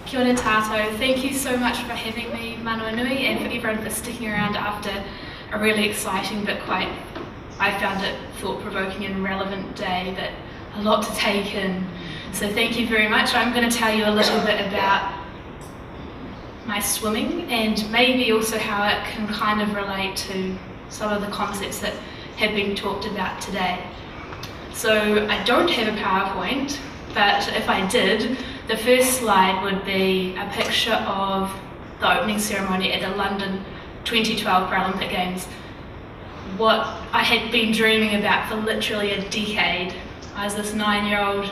Kia ora tātou. Thank you so much for having me, Manawanui, and for everyone for sticking around after a really exciting but quite, I found it thought-provoking and relevant day, but a lot to take in. So thank you very much. I'm going to tell you a little bit about my swimming and maybe also how it can kind of relate to some of the concepts that have been talked about today. So I don't have a PowerPoint, but if I did, the first slide would be a picture of the opening ceremony at the London 2012 Paralympic Games. What I had been dreaming about for literally a decade. I was this 9-year-old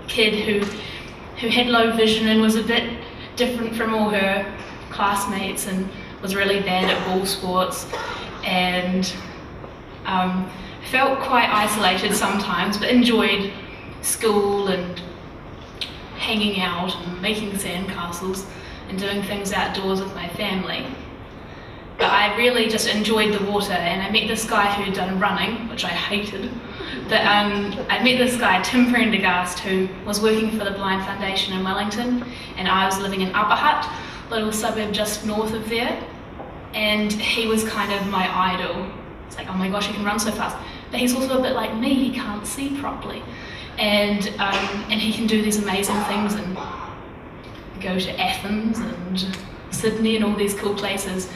kid who had low vision and was a bit different from all her classmates and was really bad at ball sports and felt quite isolated sometimes, but enjoyed school and hanging out and making sandcastles and doing things outdoors with my family. But I really just enjoyed the water, and I met this guy who'd done running, which I hated. But I met this guy, Tim Prendergast, who was working for the Blind Foundation in Wellington, and I was living in Upper Hutt, a little suburb just north of there, and he was kind of my idol. It's like, oh my gosh, he can run so fast. But he's also a bit like me, he can't see properly. And he can do these amazing things and go to Athens and Sydney and all these cool places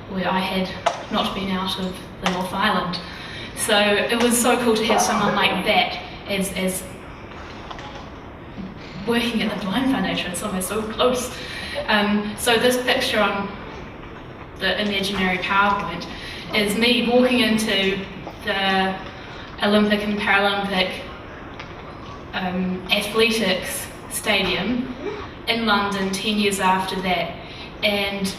where I had not been out of the North Island. So it was so cool to have someone like that as working at the Blind Foundation. It's almost so close. So this picture on the imaginary PowerPoint is me walking into the Olympic and Paralympic athletics stadium in London 10 years after that, and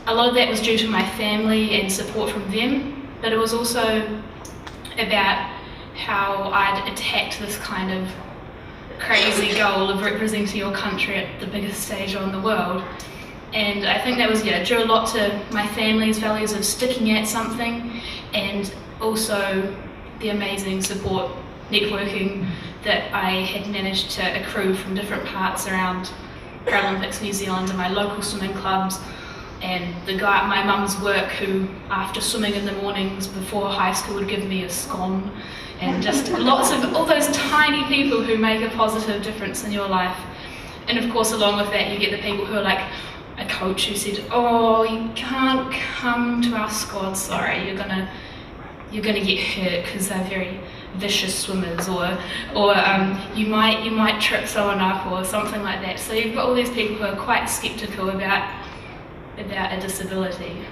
a lot of that was due to my family and support from them, but it was also about how I'd attacked this kind of crazy goal of representing your country at the biggest stage on the world. And I think that was, due a lot to my family's values of sticking at something, and also the amazing support networking that I had managed to accrue from different parts around Paralympics New Zealand and my local swimming clubs, and the guy at my mum's work who, after swimming in the mornings before high school, would give me a scone, and just lots of all those tiny people who make a positive difference in your life. And of course, along with that, you get the people who are like a coach who said, oh, you can't come to our squad, sorry, you're gonna get hurt because they're very vicious swimmers, or you might trip someone up or something like that. So you've got all these people who are quite sceptical about a disability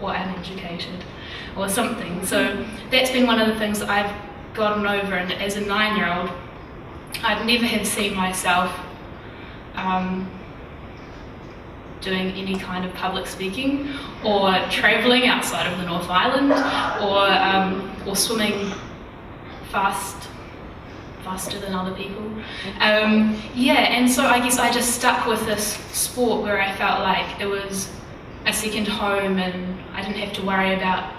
or uneducated or something. So that's been one of the things that I've gotten over, and as a 9-year-old, I'd never have seen myself doing any kind of public speaking or travelling outside of the North Island or swimming faster than other people. And so I guess I just stuck with this sport where I felt like it was a second home, and I didn't have to worry about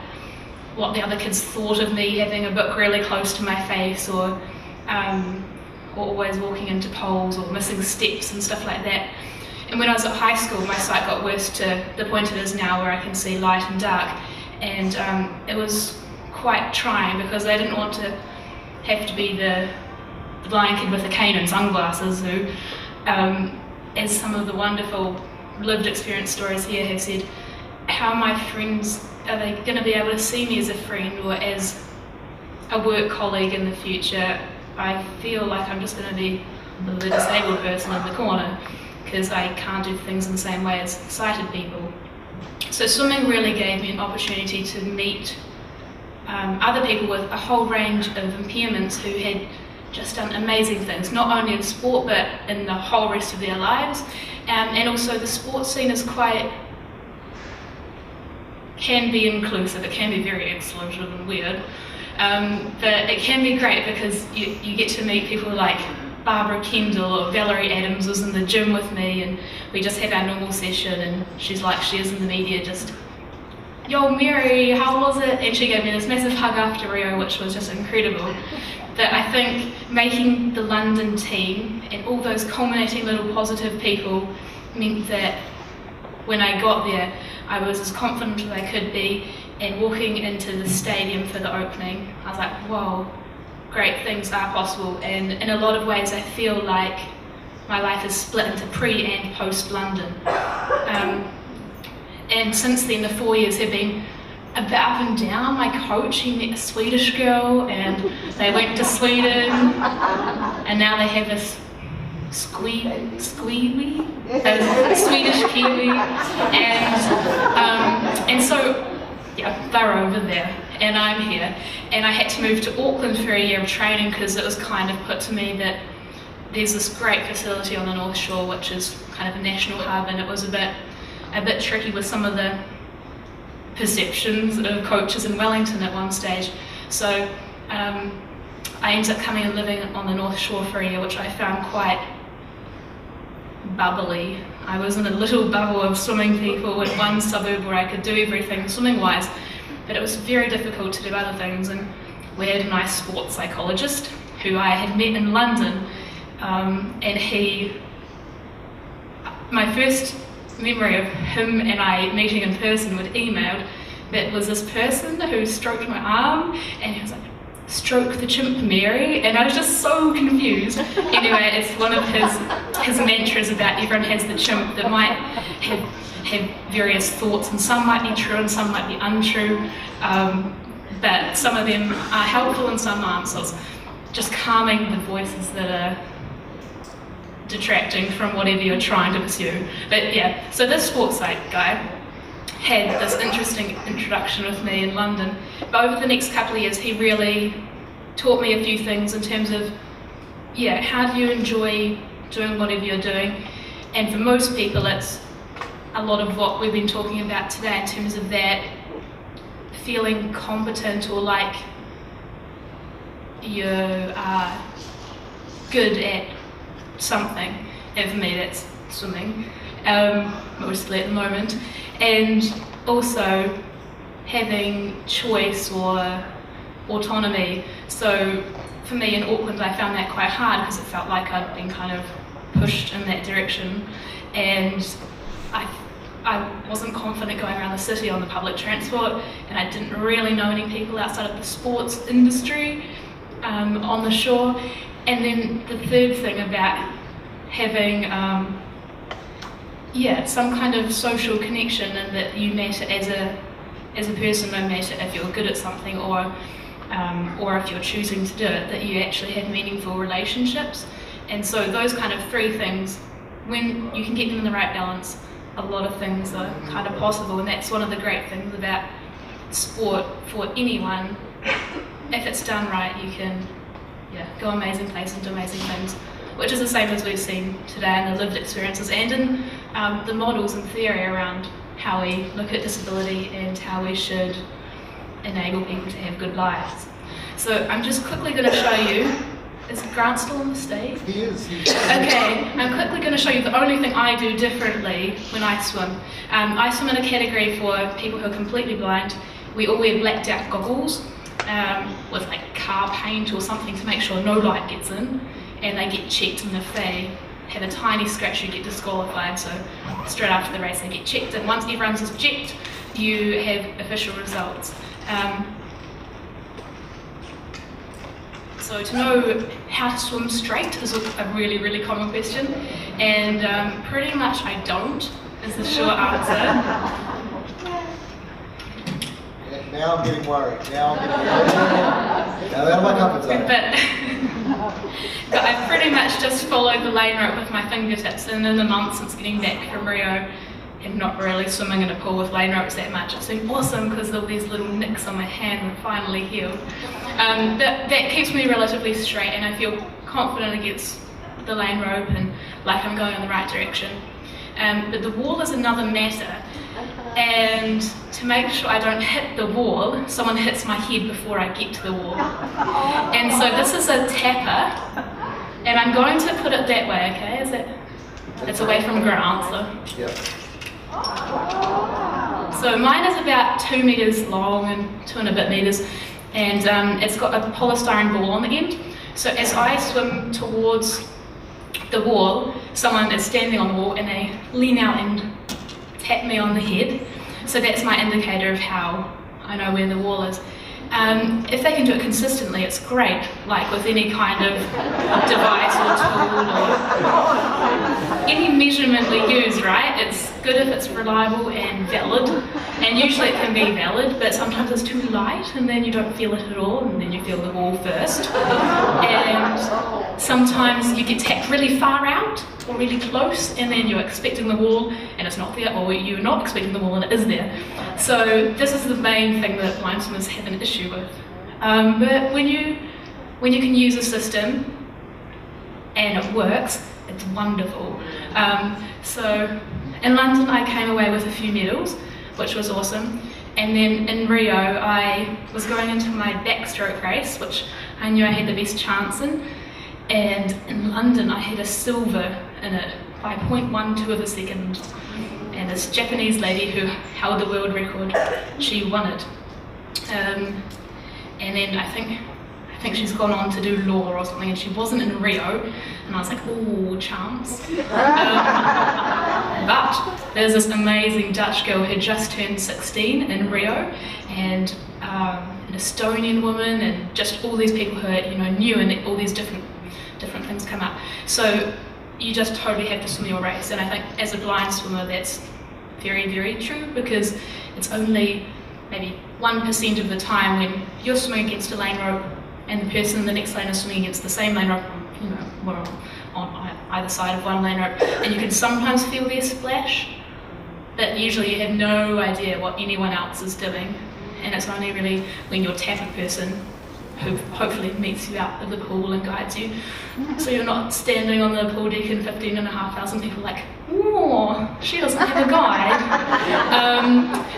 what the other kids thought of me having a book really close to my face, or always walking into poles or missing steps and stuff like that. And when I was at high school, my sight got worse to the point it is now, where I can see light and dark, and it was quite trying because I didn't want to have to be the blind kid with a cane and sunglasses who, as some of the wonderful lived experience stories here have said, how my friends, are they going to be able to see me as a friend or as a work colleague in the future? I feel like I'm just going to be the disabled person in the corner because I can't do things in the same way as sighted people. So swimming really gave me an opportunity to meet other people with a whole range of impairments who had just done amazing things, not only in sport but in the whole rest of their lives. And also the sports scene is can be inclusive, it can be very exclusive and weird, but it can be great because you get to meet people like Barbara Kendall or Valerie Adams was in the gym with me, and we just had our normal session, and she's like she is in the media, just "Yo, Mary, how was it?" And she gave me this massive hug after Rio, which was just incredible. But I think making the London team and all those culminating little positive people meant that when I got there, I was as confident as I could be, and walking into the stadium for the opening, I was like, whoa, great things are possible. And in a lot of ways, I feel like my life is split into pre and post London. And since then, the 4 years have been a bit up and down. My coach, he met a Swedish girl, and they went to Sweden, and now they have this squeezy, a Swedish Kiwi, and so yeah, they're over there, and I'm here, and I had to move to Auckland for a year of training because it was kind of put to me that there's this great facility on the North Shore, which is kind of a national hub, and it was a bit tricky with some of the perceptions of coaches in Wellington at one stage. So I ended up coming and living on the North Shore for a year, which I found quite bubbly. I was in a little bubble of swimming people in one suburb where I could do everything swimming-wise, but it was very difficult to do other things. And we had a nice sports psychologist who I had met in London, and my first memory of him and I meeting in person with emailed, that was this person who stroked my arm, and he was like, "Stroke the chimp, Mary," and I was just so confused. Anyway, it's one of his mantras about everyone has the chimp that might have various thoughts, and some might be true and some might be untrue, but some of them are helpful and some aren't, so it's just calming the voices that are detracting from whatever you're trying to pursue. But yeah, so this sports site guy had this interesting introduction with me in London, but over the next couple of years he really taught me a few things in terms of, yeah, how do you enjoy doing whatever you're doing. And for most people it's a lot of what we've been talking about today in terms of that feeling competent or like you are good at something, and for me that's swimming, mostly at the moment, and also having choice or autonomy. So for me in Auckland I found that quite hard because it felt like I'd been kind of pushed in that direction, and I wasn't confident going around the city on the public transport, and I didn't really know any people outside of the sports industry on the shore. And then the third thing about having some kind of social connection, and that you matter as a person, no matter if you're good at something or if you're choosing to do it, that you actually have meaningful relationships. And so those kind of three things, when you can get them in the right balance, a lot of things are kind of possible. And that's one of the great things about sport for anyone. If it's done right, you can go amazing places and do amazing things, which is the same as we've seen today in the lived experiences and in the models and theory around how we look at disability and how we should enable people to have good lives. So I'm just quickly going to show you, is Grant still on the stage? He is. Okay, I'm quickly going to show you the only thing I do differently when I swim. I swim in a category for people who are completely blind. We all wear blacked out goggles with like car paint or something to make sure no light gets in, and they get checked, and if they have a tiny scratch you get disqualified, so straight after the race they get checked, and once everyone's checked you have official results. So to know how to swim straight is a really, really common question, and pretty much I don't, is the short answer. Now I'm getting worried. Now out of my comfort zone. But I pretty much just followed the lane rope with my fingertips, and in the month since getting back from Rio and not really swimming in a pool with lane ropes that much, it's been awesome because of these little nicks on my hand were finally healed. That keeps me relatively straight, and I feel confident against the lane rope and like I'm going in the right direction. But the wall is another matter, and to make sure I don't hit the wall, someone hits my head before I get to the wall. And so this is a tapper, and I'm going to put it that way, okay? It's away from ground, so. Yep. So mine is about 2 meters long and 2 and a bit meters, and it's got a polystyrene ball on the end. So as I swim towards the wall, someone is standing on the wall and they lean out and tap me on the head. So that's my indicator of how I know where the wall is. If they can do it consistently, it's great, like with any kind of device or tool or any measurement we use, right? It's good if it's reliable and valid, and usually it can be valid, but sometimes it's too light and then you don't feel it at all, and then you feel the wall first. And sometimes you get tapped really far out or really close, and then you're expecting the wall and it's not there, or you're not expecting the wall and it is there. So this is the main thing that blind swimmers have an issue with. But when you can use a system and it works, it's wonderful. So in London I came away with a few medals, which was awesome. And then in Rio I was going into my backstroke race, which I knew I had the best chance in. And in London I had a silver in it by 0.12 of a second. And this Japanese lady who held the world record, she won it. And then I think she's gone on to do law or something, and she wasn't in Rio, and I was like, ooh, chance. But there's this amazing Dutch girl who just turned 16 in Rio, and an Estonian woman, and just all these people who are new, and all these different things come up. So you just totally have to swim your race, and I think as a blind swimmer that's very, very true, because it's only maybe 1% of the time when you're swimming against a lane rope and the person in the next lane is swimming against the same lane rope, more on either side of one lane rope, and you can sometimes feel their splash, but usually you have no idea what anyone else is doing, and it's only really when you tap a person who hopefully meets you out of the pool and guides you, so you're not standing on the pool deck and 15,500 people like, oh, she doesn't have a guide.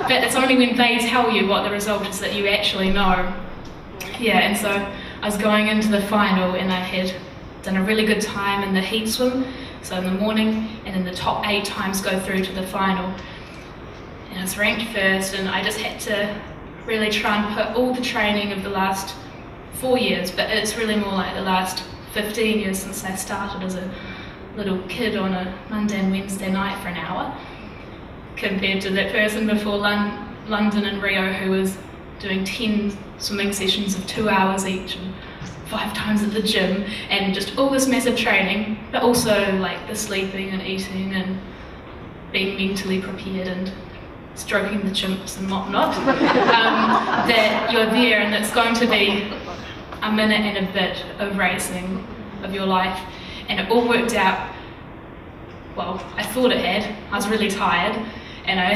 But it's only when they tell you what the result is that you actually know. Yeah, and so I was going into the final and I had done a really good time in the heat swim, so in the morning, and then the top 8 times go through to the final. And I was ranked first, and I just had to really try and put all the training of the last 4 years, but it's really more like the last 15 years since I started as a little kid on a Monday and Wednesday night for an hour, compared to that person before London and Rio who was doing 10 swimming sessions of 2 hours each and 5 times at the gym, and just all this massive training, but also like the sleeping and eating and being mentally prepared and stroking the chimps and whatnot, that you're there and it's going to be a minute and a bit of racing of your life. And it all worked out, well, I thought it had. I was really tired, and I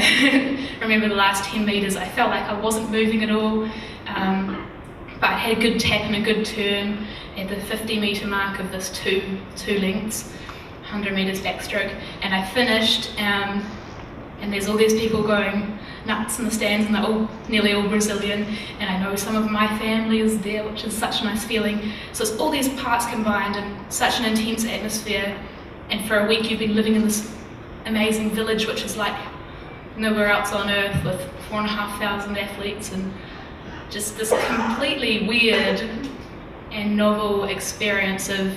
remember the last 10 metres I felt like I wasn't moving at all, but I had a good tap and a good turn at the 50 metre mark of this two lengths, 100 metres backstroke, and I finished, and there's all these people going nuts in the stands, and they're all nearly all Brazilian, and I know some of my family is there, which is such a nice feeling. So it's all these parts combined in such an intense atmosphere, and for a week you've been living in this amazing village which is like nowhere else on earth, with 4,500 athletes, and just this completely weird and novel experience of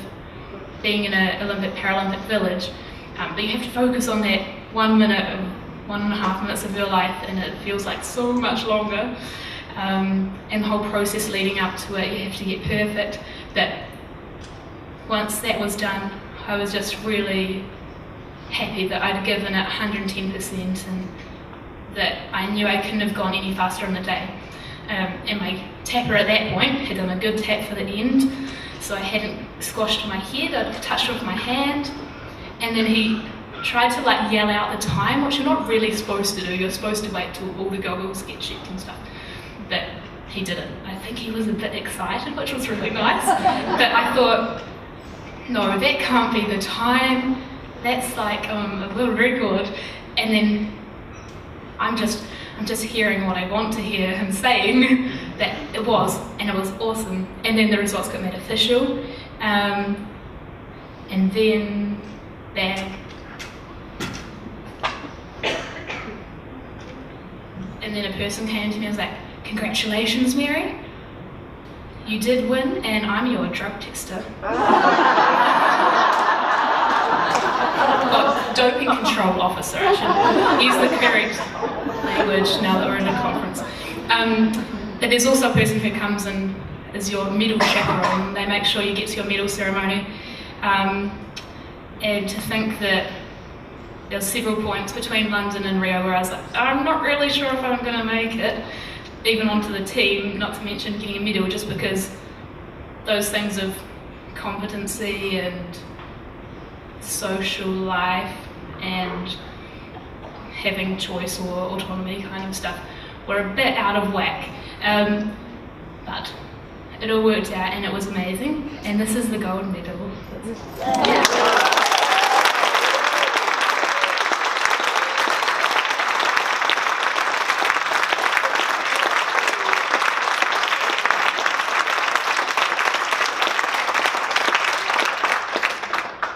being in an Olympic Paralympic village. But you have to focus on that 1 minute or 1.5 minutes of your life, and it feels like so much longer. And the whole process leading up to it, you have to get perfect. But once that was done, I was just really happy that I'd given it 110%, and that I knew I couldn't have gone any faster in the day. And my tapper at that point had done a good tap for the end, so I hadn't squashed my head, I'd touched it with my hand, and then he tried to like yell out the time, which you're not really supposed to do. You're supposed to wait till all the goggles get checked and stuff, but he didn't. I think he was a bit excited, which was really nice, but I thought, no, that can't be the time, that's like a world record. And then I'm just hearing what I want to hear him saying that it was, and it was awesome. And then the results got made official, and then bang. and then a person came to me and was like, "Congratulations, Mary. You did win, and I'm your drug tester." Oh, doping control officer, I should use the correct language now that we're in a conference. But there's also a person who comes and is your medal chaperone. They make sure you get to your medal ceremony. And to think that there's several points between London and Rio where I was like, I'm not really sure if I'm going to make it, even onto the team, not to mention getting a medal, just because those things of competency and social life and having choice or autonomy kind of stuff were a bit out of whack. But it all worked out and it was amazing, and this is the gold medal.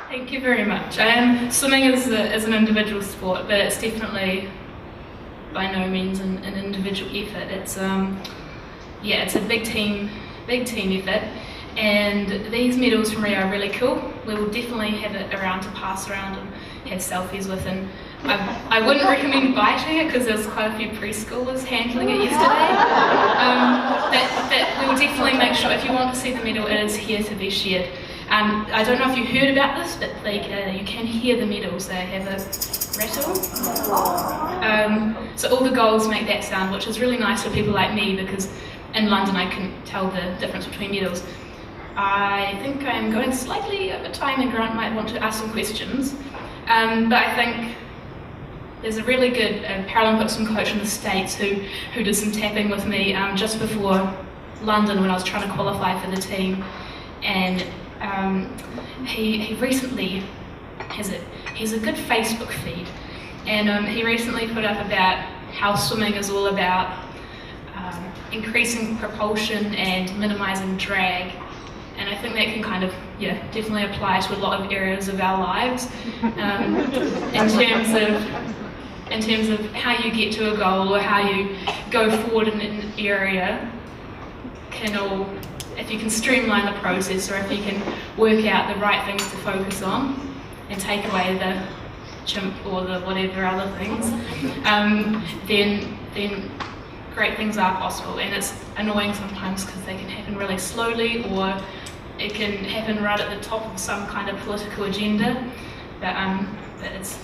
Thank you very much. Swimming is an individual sport, but it's definitely by no means an individual effort. It's it's a big team effort, and these medals from Rio are really cool. We will definitely have it around to pass around and have selfies with, and I wouldn't recommend biting it because there's quite a few preschoolers handling it yesterday. But we will definitely make sure, if you want to see the medal, it is here to be shared. I don't know if you heard about this, but you can hear the medals. They have a rattle. So all the goals make that sound, which is really nice for people like me, because in London I can tell the difference between medals. I think I'm going slightly over time and Grant might want to ask some questions. But I think there's a really good Paralympic swim coach in the States who did some tapping with me just before London when I was trying to qualify for the team. And he recently has a good Facebook feed, and he recently put up about how swimming is all about increasing propulsion and minimising drag, and I think that can kind of definitely apply to a lot of areas of our lives in terms of how you get to a goal or how you go forward in an area can all. If you can streamline the process, or if you can work out the right things to focus on and take away the chimp or the whatever other things, then great things are possible. And it's annoying sometimes because they can happen really slowly, or it can happen right at the top of some kind of political agenda. But it's,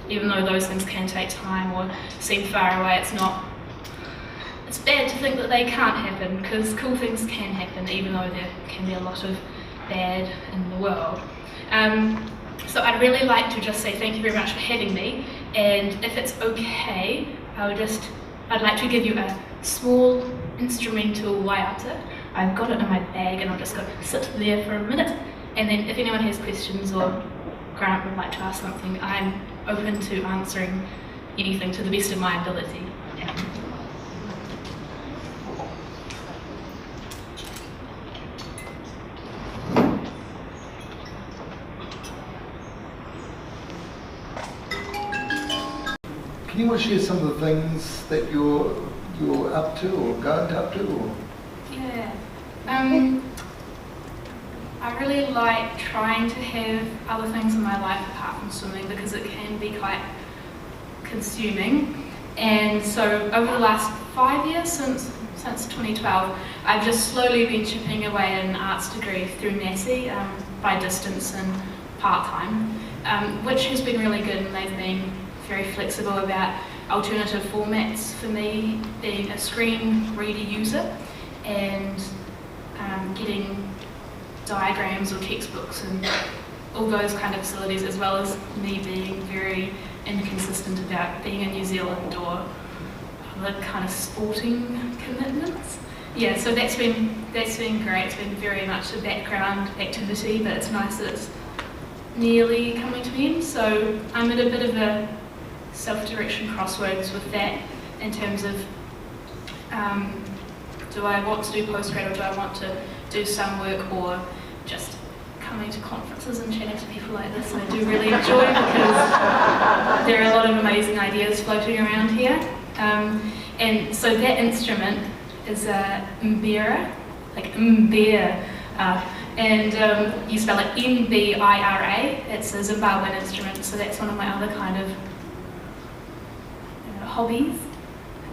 even though those things can take time or seem far away, it's bad to think that they can't happen, because cool things can happen even though there can be a lot of bad in the world. So I'd really like to just say thank you very much for having me, and if it's okay, I'd like to give you a small instrumental waiata. I've got it in my bag and I'm just going to sit there for a minute, and then if anyone has questions or Grant would like to ask something, I'm open to answering anything to the best of my ability. Yeah. Can you want to share some of the things that you're up to or going up to? Or? Yeah. I really like trying to have other things in my life apart from swimming, because it can be quite consuming. And so over the last 5 years, since 2012, I've just slowly been chipping away at an arts degree through NASI by distance and part-time, which has been really good, and they've been very flexible about alternative formats for me, being a screen reader user and getting diagrams or textbooks and all those kind of facilities, as well as me being very inconsistent about being in New Zealand or other kind of sporting commitments. Yeah, so that's been great. It's been very much a background activity, but it's nice that it's nearly coming to an end. So I'm at a bit of a self-direction crossroads with that, in terms of do I want to do postgrad, or do I want to do some work, or just coming to conferences and chatting to people like this I do really enjoy, because there are a lot of amazing ideas floating around here. And so that instrument is a mbira, like mbira, and you spell it M-B-I-R-A. It's a Zimbabwean instrument, so that's one of my other kind of hobbies.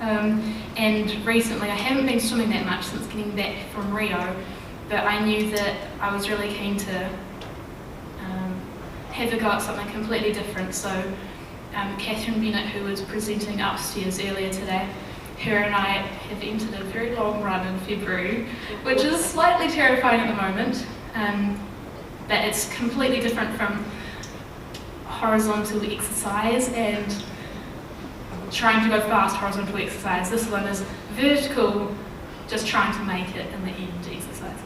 And recently, I haven't been swimming that much since getting back from Rio, but I knew that I was really keen to have a go at something completely different. So Catherine Bennett, who was presenting upstairs earlier today, her and I have entered a very long run in February, which is slightly terrifying at the moment, but it's completely different from horizontal exercise and trying to go fast horizontal exercise. This one is vertical, just trying to make it in the end exercise.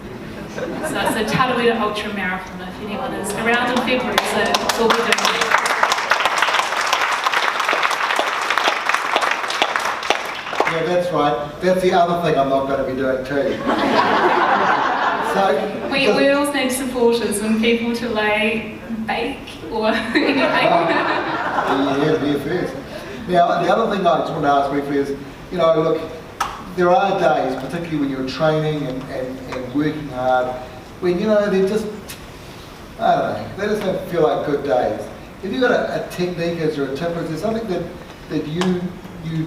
So it's a Tarawera Ultra Marathon if anyone is around in February, so that's all we're doing. Yeah, that's right. That's the other thing I'm not going to be doing too. So we always need supporters and people to bake or anything. Yeah, first. Now, the other thing I just want to ask briefly is, look, there are days, particularly when you're training and working hard, when, they're just, I don't know, they just don't feel like good days. Have you got a technique, is there a tip, is there something that you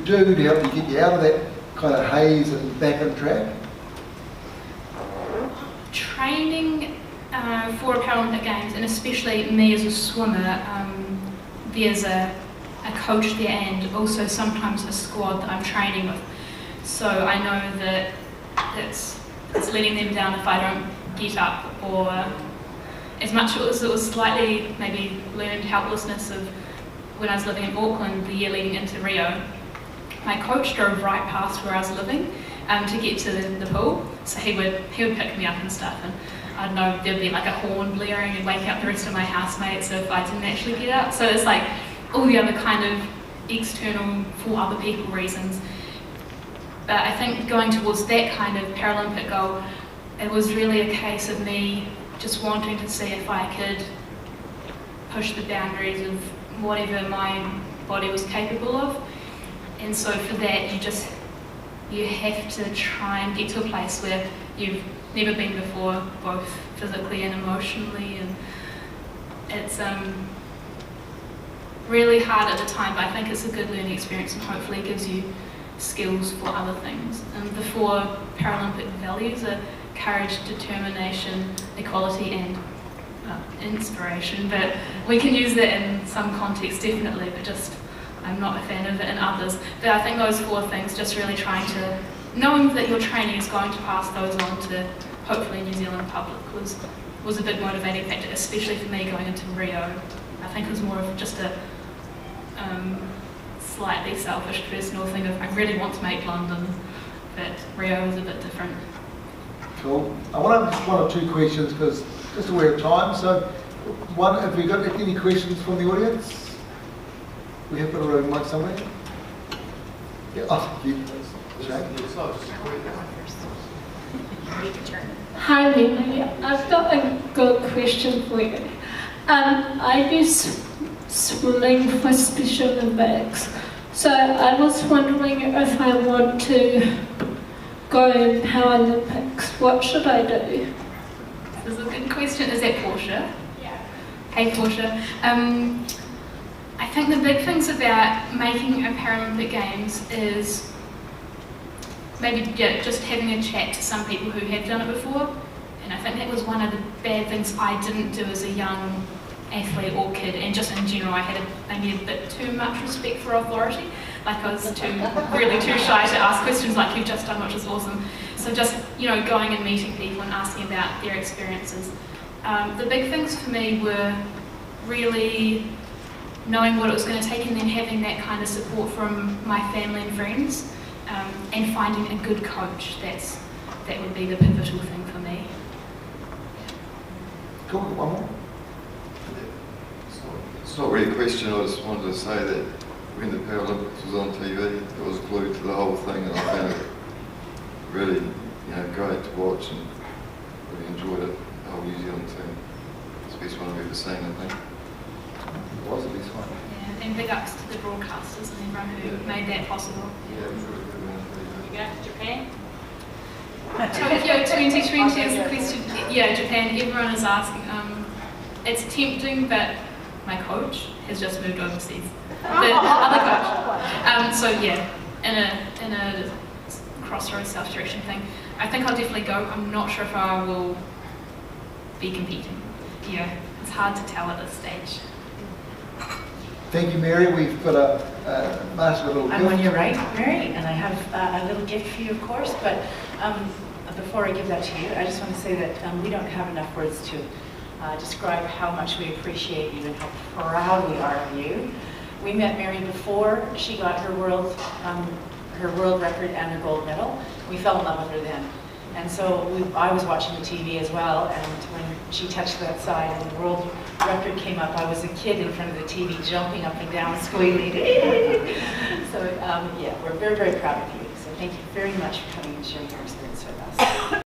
do to help you get you out of that kind of haze and back on track? Training for Paralympic Games, and especially me as a swimmer, there's a coach there and also sometimes a squad that I'm training with. So I know that it's letting them down if I don't get up, or as much as it was slightly maybe learned helplessness of when I was living in Auckland the year leading into Rio. My coach drove right past where I was living to get to the pool, so he would pick me up and stuff, and I don't know, there'd be like a horn blaring and wake up the rest of my housemates if I didn't actually get up. So it's like all the other kind of external for other people reasons. But I think going towards that kind of Paralympic goal, it was really a case of me just wanting to see if I could push the boundaries of whatever my body was capable of. And so for that, you have to try and get to a place where you've never been before, both physically and emotionally. And it's really hard at the time, but I think it's a good learning experience and hopefully it gives you skills for other things. And the 4 Paralympic values are courage, determination, equality and inspiration. But we can use that in some context definitely, but just I'm not a fan of it in others. But I think those 4 things, just really trying to, knowing that your training is going to pass those on to hopefully New Zealand public was a big motivating factor, especially for me going into Rio. I think it was more of just a slightly selfish personal thing of I really want to make London, but Rio is a bit different. Cool. I want to ask 1 or 2 questions because just aware of time. So, one, have we got any questions from the audience? We have got a room mic somewhere. Yeah, thank you. Hi Lily, I've got a good question for you. I do swimming for Special Olympics, so I was wondering if I want to go in Paralympics, what should I do? This is a good question. Is that Portia? Yeah. Hey Portia. I think the big things about making a Paralympic Games is maybe just having a chat to some people who have done it before. And I think that was one of the bad things I didn't do as a young athlete or kid, and just in general I had maybe a bit too much respect for authority. Like I was really too shy to ask questions like you've just done, which is awesome. So just, going and meeting people and asking about their experiences. The big things for me were really knowing what it was going to take and then having that kind of support from my family and friends, and finding a good coach. That would be the pivotal thing for me. Cool, one more. It's not really a question, I just wanted to say that when the Paralympics was on TV, I was glued to the whole thing and I found it really great to watch and really enjoyed it, the whole New Zealand team. It's the best one I've ever seen, I think. It was the best one. Yeah, and and big ups to the broadcasters and everyone who made that possible. Yeah, I'm sure it's good on TV. Yeah, Japan. Tokyo 2020 is the question. Yeah, Japan, everyone is asking. It's tempting, but my coach has just moved overseas. The other coach. So yeah, in a crossroads self-direction thing. I think I'll definitely go. I'm not sure if I will be competing. Yeah, it's hard to tell at this stage. Thank you, Mary. We've got a nice little I'm gift. on your right, Mary, and I have a little gift for you, of course, but before I give that to you, I just want to say that we don't have enough words to describe how much we appreciate you and how proud we are of you. We met Mary before she got her world record and her gold medal. We fell in love with her then. And so I was watching the TV as well, and when she touched that side and the world record came up, I was a kid in front of the TV jumping up and down, squealing. So yeah, we're very, very proud of you. So thank you very much for coming and sharing your experience with us.